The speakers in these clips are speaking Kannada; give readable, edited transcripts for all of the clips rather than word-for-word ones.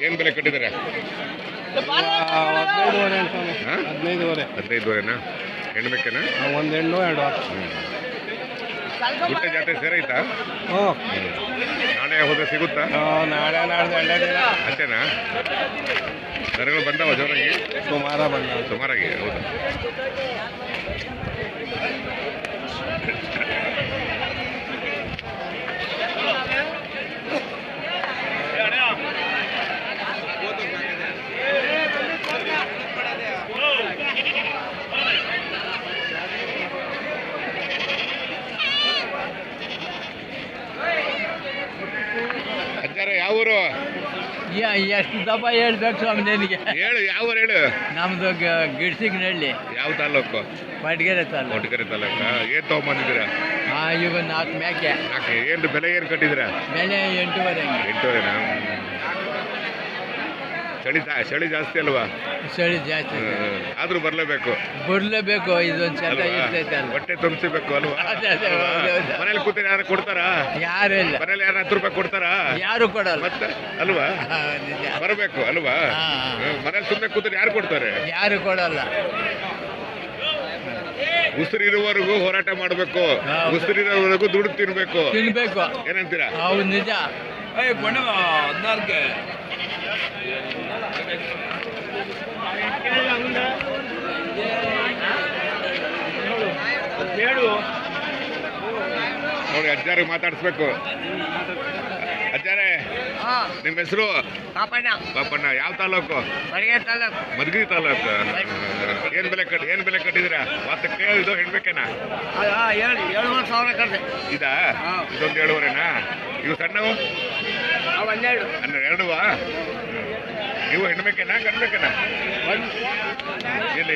ಏನು ಬೆಲೆ ಕಟ್ಟಿದ್ದಾರೆ? 15,500. ಹೆಣ್ಬೇಕೇನಾ? ಒಂದು ಹೆಣ್ಣು 2 ಗುಟ್ಟೆ ಜಾತ್ರೆ ಸೇರೈತಾ? ನಾಳೆ ಹೋದ್ರೆ ಸಿಗುತ್ತಾ? ನಾಳೆ ನಾಡ್ದು 2 ದಿನ ಅಷ್ಟೇನಾ? ದರಗಳು ಬಂದವ ಜೋರಾಗಿ? ಸುಮಾರಾಗಿ ಹೌದಾ? ಅಜ್ಜಾರ ಯಾವ ಊರು? ಎಷ್ಟು ದಪ್ಪ ಹೇಳ್ಬೇಕು ಸ್ವಾಮಿ ನಿನಗೆ? ಹೇಳು, ಯಾವ ಊರು ಹೇಳು? ನಮ್ದು ಗಿಡ್ಸಿಗ್ನಹಳ್ಳಿ. ಯಾವ ತಾಲೂಕು? ಕೊಟ್ಗೆರೆ ತಾಲೂಕು. ಕೊಟ್ಗೆರೆ ತಾಲೂಕ. ಏನು ತೊಗೊಂಬಂದಿದ್ದೀರಾ? ಇವ 4 ಮೇಕೆ. ಏನು ಬೆಲೆ ಏನು ಕಟ್ಟಿದ್ದೀರಾ? ಬೆಲೆ 8,500. 8,500. ಚಳಿ ಜಾಸ್ತಿ ಅಲ್ವಾ? ಚಳಿ ಜಾಸ್ತಿ ಆದ್ರೂ ಬರ್ಲೇಬೇಕು. ಇದೊಂದು ಚಟ ಇರ್ತೈತೆ ಅಲ್ಲ. ಹೊಟ್ಟೆ ತುಂಬಿಸಬೇಕು ಅಲ್ವಾ? ಮನೇಲಿ ಕೂತಿನ ಯಾರು ಕೊಡ್ತಾರಾ? ಯಾರು ಇಲ್ಲ. ಮನೇಲಿ ಯಾರು 10 ರೂಪಾಯಿ ಕೊಡ್ತಾರಾ? ಯಾರು ಕೊಡಲ್ಲ. ಮತ್ತೆ ಅಲ್ವಾ? ಬರಬೇಕು ಅಲ್ವಾ? ಮನೇಲಿ ಸುಮ್ಮನೆ ಕೂತಿನ ಯಾರು ಕೊಡ್ತಾರೆ? ಯಾರು ಕೊಡಲ್ಲ. ಉಸಿರಿರುವವರೆಗೂ ಹೋರಾಟ ಮಾಡಬೇಕು, ಉಸಿರಿರೋವರೆಗೂ ದುಡ್ಡು ತಿನ್ಬೇಕು. ಏನಂತೀರಾ? ಹೌದು, ನಿಜ. 14 ನೋಡಿ, ಅಜ್ಜಾರಿಗೆ ಮಾತಾಡಿಸ್ಬೇಕು. ಅಜ್ಜಾರೇ, ನಿಮ್ಮ ಹೆಸರು? ಪಾಪಣ್ಣ. ಯಾವ ತಾಲೂಕು? ಮಧುಗಿರಿ ತಾಲೂಕು. ಏನ್ ಬೆಲೆ ಕಟ್ಟಿದ್ದೀರಾ? ವಾತಕ್ಕೆ ಇದು ಹೆಣ್ಬೇಕೇನಾ? 7,500 ಕಟ್ಟಿದೆ. ಇದಾ? ಇದೊಂದು 7,500ನಾ? ಇವು ಸಣ್ಣವು? 12. ನೀವು ಹೆಣ್ಬೇಕೇನಾ ಗಂಡ್ಬೇಕೇನಾ? ಇಲ್ಲಿ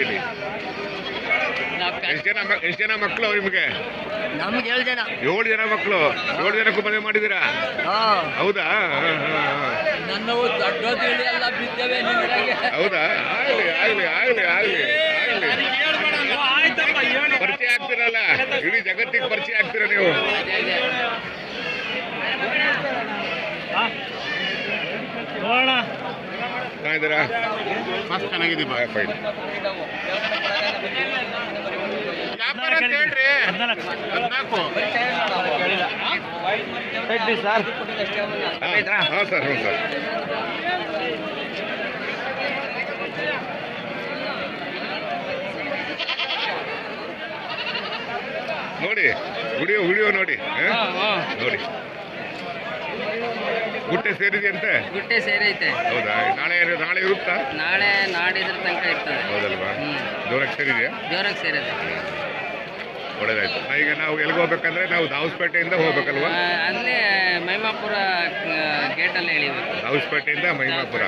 ಎಷ್ಟು ಜನ ಮಕ್ಕಳು ನಿಮಗೆ? ನಮ್ಗೆ 7 ಜನ. 7 ಜನ ಮಕ್ಕಳು. 7 ಜನಕ್ಕೂ ಮದುವೆ ಮಾಡಿದ್ದೀರಾ? ಹೌದಾ? ನನ್ನವು ದೊಡ್ಡ ಎಲ್ಲ ಬಿದ್ದೇವೆ. ಹೌದಾ? ಆಗಲಿ. ಪರಿಚಯ ಆಗ್ತಿರಲ್ಲ, ಇಡೀ ಜಗತ್ತಿಗೆ ಪರಿಚಯ ಆಗ್ತೀರ ನೀವು. ಚೆನ್ನಾಗಿದ್ದೀರಾ? ಚೆನ್ನಾಗಿದ್ದೀವಿ. ವ್ಯಾಪಾರ ಅಂತ ಹೇಳ್ರಿ. 14. ಹಾಂ ಸರ್. ನೋಡಿ, ವಿಡಿಯೋ ನೋಡಿ. ಗುಟ್ಟೆ ಸೇರಿದೆಯಂತೆ? ಗುಟ್ಟೆ ಸೇರೈತೆ. ಹೌದಾ? ನಾಳೆ ಇರುತ್ತಾ? ನಾಳೆ ನಾಡಿದ್ರ ತನಕ ಇರ್ತದೆ. ಹೌದಲ್ವಾ? ಜೋರಾಗಿ ಸೇರಿದೆಯಾ? ಜೋರಾಗಿ ಸೇರಿದೆ. ಒಳ್ಳೇದಾಯ್ತು. ಈಗ ನಾವು ಎಲ್ಲಿಗೆ ಹೋಗ್ಬೇಕಂದ್ರೆ ನಾವು ದಾವಸ್ಪೇಟೆಯಿಂದ ಹೋಗ್ಬೇಕಲ್ವಾ? ಅಲ್ಲೇ ಮೈಮಾಪುರ ಗೇಟಲ್ಲಿ ಹೇಳಿಬೇಕು. ದಾವಸ್ಪೇಟೆಯಿಂದ ಮೈಮಾಪುರ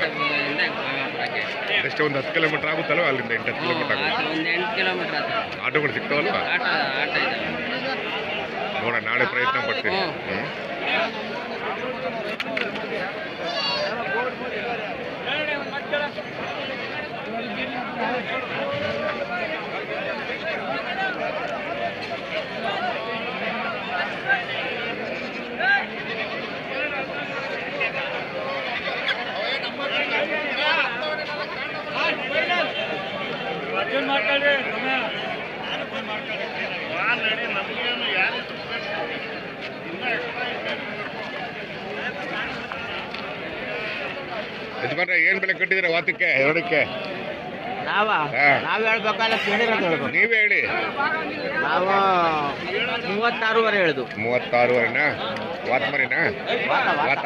ಎಷ್ಟು? ಒಂದು 10 ಕಿಲೋಮೀಟರ್ ಆಗುತ್ತಲ್ವ? ಅಲ್ಲಿಂದ 8-10 ಕಿಲೋಮೀಟರ್ ಆಗುತ್ತೆ. ಒಂದು 8 ಕಿಲೋಮೀಟರ್ ಆಗುತ್ತೆ. ಆಟೋಗಳು ಸಿಗ್ತಾವಲ್ವಾ? ಆಟ ಇದೆ. ನೋಡೋಣ, ನಾಳೆ ಪ್ರಯತ್ನ ಪಡ್ತೀನಿ. ಯಜಮಾನ್ರೆ, ಏನ್ ಬೆಲೆ ಕಟ್ಟಿದ್ದೀರಾ ವಾತಕ್ಕೆ 2ಕ್ಕೆ? ನಾವ್ ಹೇಳ್ಬೇಕಲ್ಲ, ನೀವೇ ಹೇಳಿ. ನಾವು 36ವರೆ ಹೇಳುದು. 36ವರೆನಾ? ವಾತ ಮರಿನಾ? ವಾತ.